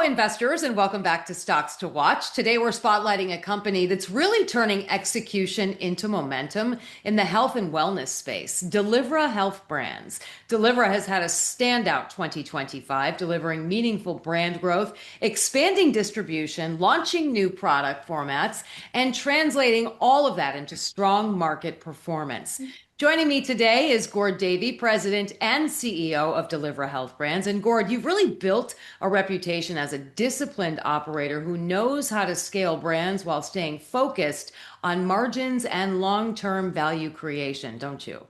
investors, and welcome back to Stocks to Watch. Today, we're spotlighting a company that's really turning execution into momentum in the health and wellness space, Delivra Health Brands. Delivra has had a standout 2025, delivering meaningful brand growth, expanding distribution, launching new product formats, and translating all of that into strong market performance. Joining me today is Gord Davey, President and CEO of Delivra Health Brands. And Gord, you've really built a reputation as a disciplined operator who knows how to scale brands while staying focused on margins and long-term value creation, don't you?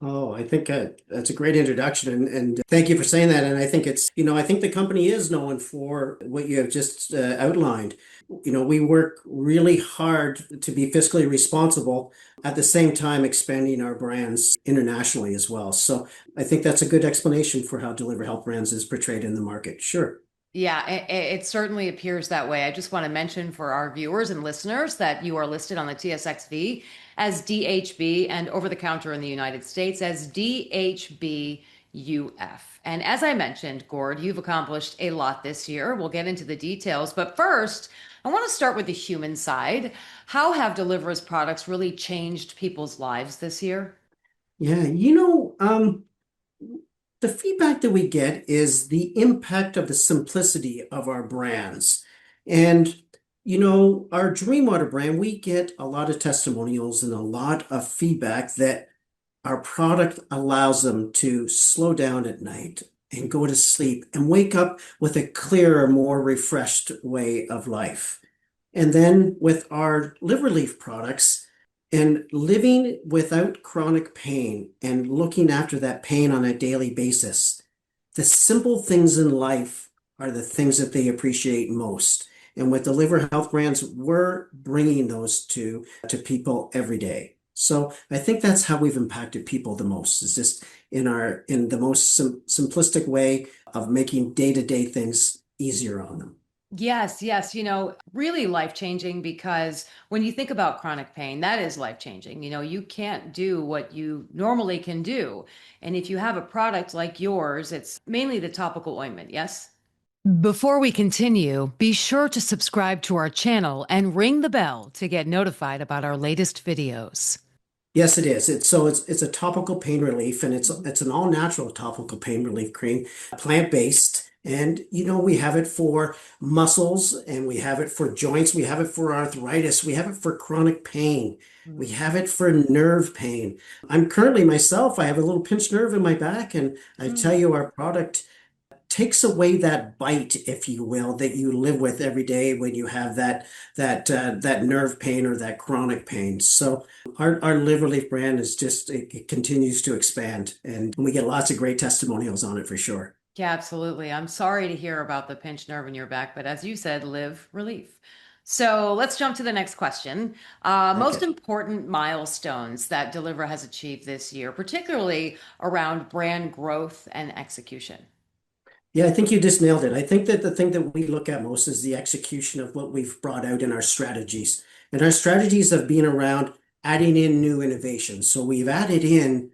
Oh, I think that's a great introduction, and thank you for saying that. And I think I think the company is known for what you have just outlined. We work really hard to be fiscally responsible at the same time expanding our brands internationally as well. So I think that's a good explanation for how Deliver Health Brands is portrayed in the market. Sure. Yeah, it certainly appears that way. I just want to mention for our viewers and listeners that you are listed on the TSXV as DHB and over the counter in the United States as DHBUF. And as I mentioned, Gord, you've accomplished a lot this year. We'll get into the details. But first, I want to start with the human side. How have Delivera's products really changed people's lives this year? Yeah, the feedback that we get is the impact of the simplicity of our brands. And, our Dream Water brand, we get a lot of testimonials and a lot of feedback that our product allows them to slow down at night and go to sleep and wake up with a clearer, more refreshed way of life. And then with our LivRelief products, and living without chronic pain and looking after that pain on a daily basis, the simple things in life are the things that they appreciate most. And with Delivra Health Brands, we're bringing those to people every day. So I think that's how we've impacted people the most, is just in the most simplistic way of making day-to-day things easier on them. Yes, yes, really life-changing because when you think about chronic pain, that is life-changing. You can't do what you normally can do. And if you have a product like yours, it's mainly the topical ointment, yes? Before we continue, be sure to subscribe to our channel and ring the bell to get notified about our latest videos. Yes, it is. It's a topical pain relief, and it's an all-natural topical pain relief cream, plant-based. And we have it for muscles, and we have it for joints, we have it for arthritis, we have it for chronic pain, we have it for nerve pain. I'm currently myself, I have a little pinched nerve in my back, and I tell you, our product takes away that bite, if you will, that you live with every day when you have that nerve pain or that chronic pain. So our Live Relief brand is it continues to expand, and we get lots of great testimonials on it for sure. Yeah, absolutely. I'm sorry to hear about the pinched nerve in your back, but as you said, live relief. So let's jump to the next question. Most Okay. important milestones that Delivra has achieved this year, particularly around brand growth and execution. Yeah, I think you just nailed it. I think that the thing that we look at most is the execution of what we've brought out in our strategies. And our strategies have been around adding in new innovations. So we've added in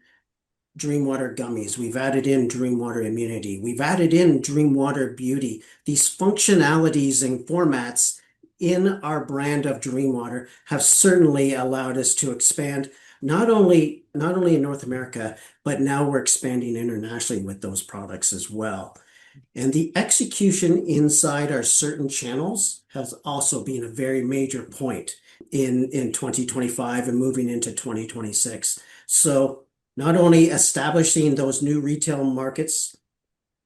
Dream Water gummies, we've added in Dream Water immunity, we've added in Dream Water beauty. These functionalities and formats in our brand of Dream Water have certainly allowed us to expand not only in North America, but now we're expanding internationally with those products as well. And the execution inside our certain channels has also been a very major point in 2025 and moving into 2026. So not only establishing those new retail markets,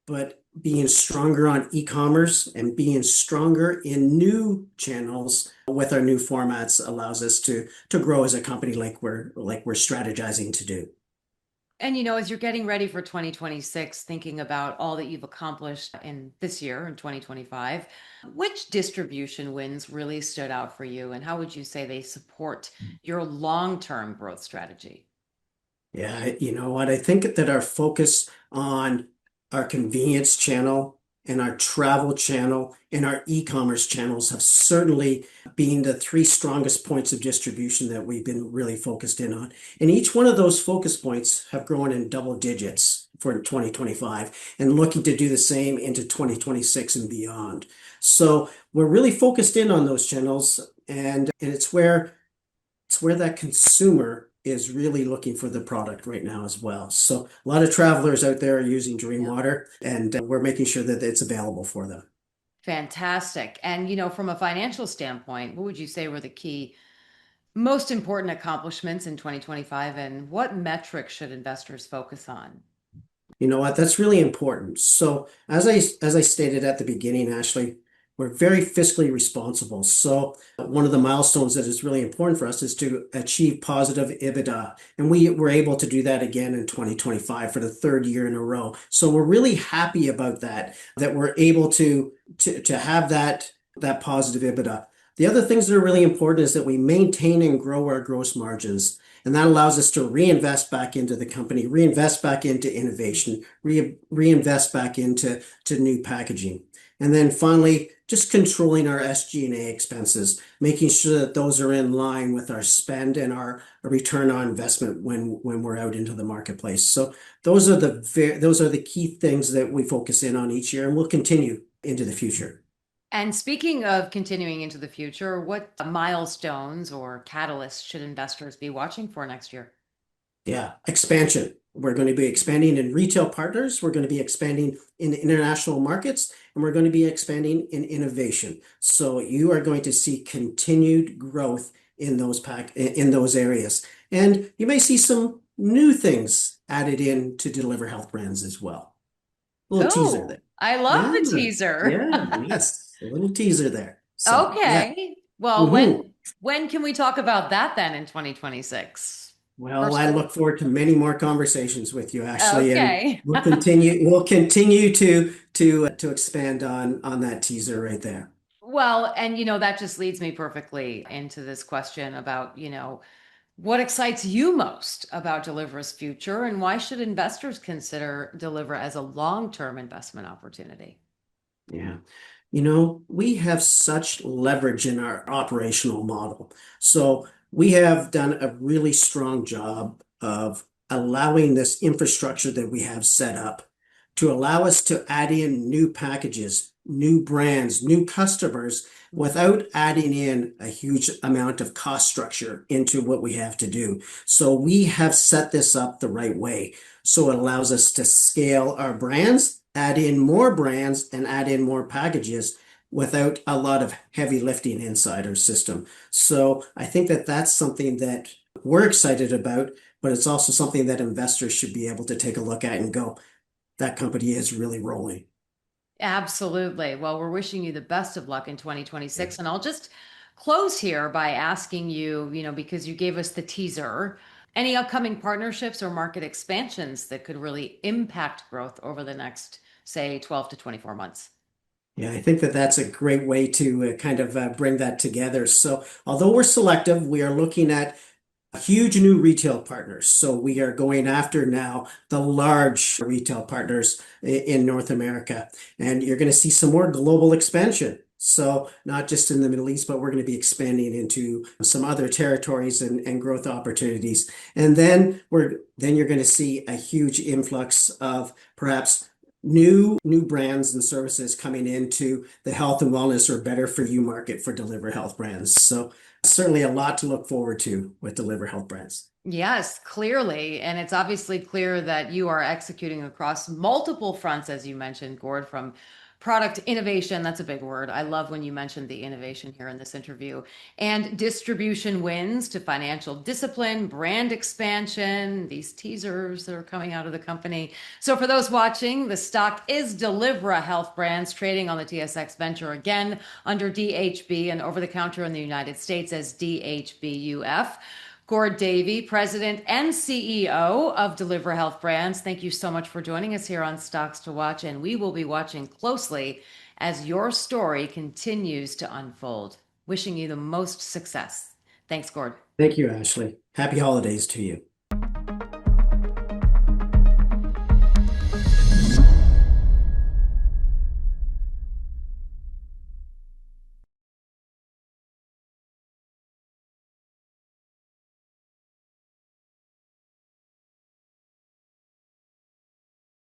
but being stronger on e-commerce and being stronger in new channels with our new formats allows us to grow as a company like we're strategizing to do. And as you're getting ready for 2026, thinking about all that you've accomplished in this year, in 2025, which distribution wins really stood out for you? And how would you say they support your long-term growth strategy? Yeah, you know what? I think that our focus on our convenience channel and our travel channel and our e-commerce channels have certainly been the three strongest points of distribution that we've been really focused in on. And each one of those focus points have grown in double digits for 2025 and looking to do the same into 2026 and beyond. So we're really focused in on those channels, and it's where that consumer is really looking for the product right now as well. So a lot of travelers out there are using Dream Yeah. Water, and we're making sure that it's available for them. Fantastic. And, from a financial standpoint, what would you say were the key, most important accomplishments in 2025, and what metrics should investors focus on? You know what? That's really important. So as I stated at the beginning, Ashley, we're very fiscally responsible. So one of the milestones that is really important for us is to achieve positive EBITDA. And we were able to do that again in 2025 for the third year in a row. So we're really happy about that we're able to have that positive EBITDA. The other things that are really important is that we maintain and grow our gross margins. And that allows us to reinvest back into the company, reinvest back into innovation, reinvest back into new packaging. And then finally, just controlling our SG&A expenses, making sure that those are in line with our spend and our return on investment when we're out into the marketplace. So those are the key things that we focus in on each year, and we'll continue into the future. And speaking of continuing into the future, what milestones or catalysts should investors be watching for next year? Yeah, expansion. We're going to be expanding in retail partners. We're going to be expanding in international markets, and we're going to be expanding in innovation. So you are going to see continued growth in those areas. And you may see some new things added in to Deliver Health Brands as well. A little teaser Oh, there. I love Yeah, the teaser. yeah, yes, a little teaser there. So yeah. Okay. Well, Mhm. when can we talk about that then in 2026? Well, First I quarter. look forward to many more conversations with you, Ashley, and Okay. we'll continue to expand on that teaser right there. Well, and that just leads me perfectly into this question about, what excites you most about Delivera's future, and why should investors consider Delivra as a long-term investment opportunity? Yeah. We have such leverage in our operational model. So we have done a really strong job of allowing this infrastructure that we have set up to allow us to add in new packages, new brands, new customers without adding in a huge amount of cost structure into what we have to do. So we have set this up the right way. So it allows us to scale our brands, add in more brands, and add in more packages without a lot of heavy lifting inside our system. So I think that that's something that we're excited about, but it's also something that investors should be able to take a look at and go, that company is really rolling. Absolutely. Well, we're wishing you the best of luck in 2026. And I'll just close here by asking you, because you gave us the teaser, any upcoming partnerships or market expansions that could really impact growth over the next, say, 12 to 24 months? Yeah, I think that that's a great way to kind of bring that together. So, although we're selective, we are looking at huge new retail partners. So we are going after now the large retail partners in North America. And you're going to see some more global expansion. So not just in the Middle East, but we're going to be expanding into some other territories and growth opportunities. And then you're going to see a huge influx of perhaps new brands and services coming into the health and wellness or better for you market for Deliver Health Brands. So certainly a lot to look forward to with Delivra Health Brands. Yes, clearly. And it's obviously clear that you are executing across multiple fronts, as you mentioned, Gord, from product innovation. That's a big word. I love when you mentioned the innovation here in this interview, and distribution wins to financial discipline, brand expansion, these teasers that are coming out of the company. So for those watching, the stock is Delivra Health Brands, trading on the TSX Venture again under DHB and over the counter in the United States as DHBUF. Gord Davey, President and CEO of Delivra Health Brands. Thank you so much for joining us here on Stocks to Watch, and we will be watching closely as your story continues to unfold. Wishing you the most success. Thanks, Gord. Thank you, Ashley. Happy holidays to you.